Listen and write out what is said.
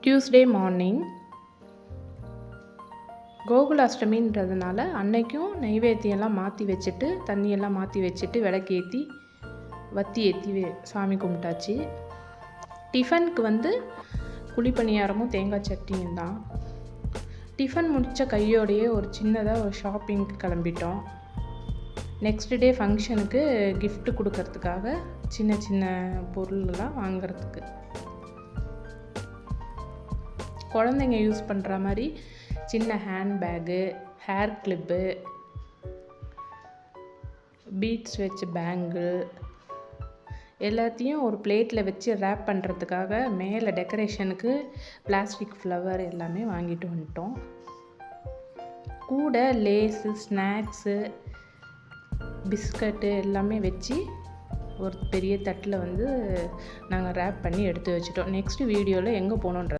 Tuesday morning கோகுலாஷ்டமின்றதுனால அன்னைக்கும் நைவேத்தியெல்லாம் மாற்றி வச்சுட்டு தண்ணியெல்லாம் மாற்றி வச்சுட்டு விளக்கேற்றி வத்தி ஏற்றி சாமி கும்பிட்டாச்சு. டிஃபனுக்கு வந்து குழிப்பணியாரமும் தேங்காய் சட்னியும் தான். டிஃபன் முடித்த கையோடையே ஒரு சின்னதாக ஒரு ஷாப்பிங்க்கு கிளம்பிட்டோம். நெக்ஸ்ட் டே ஃபங்க்ஷனுக்கு கிஃப்ட் கொடுக்கறதுக்காக சின்ன சின்ன பொருள்லாம் வாங்கிறதுக்கு. குழந்தைங்க யூஸ் பண்ணுற மாதிரி சின்ன ஹேண்ட்பேகு, ஹேர் கிளிப்பு, பீட்ஸ் வச்ச பேங்கிள் எல்லாத்தையும் ஒரு பிளேட்டில் வச்சு ரேப் பண்ணுறதுக்காக மேலே டெக்கரேஷனுக்கு பிளாஸ்டிக் ஃப்ளவர் எல்லாமே வாங்கிட்டு வந்துட்டோம். கூட லேஸு, ஸ்நாக்ஸு, பிஸ்கட்டு எல்லாமே வச்சு ஒரு பெரிய தட்டில் வந்து நாங்கள் ரேப் பண்ணி எடுத்து வச்சுட்டோம். நெக்ஸ்ட் வீடியோவில் எங்கே போகணுன்ற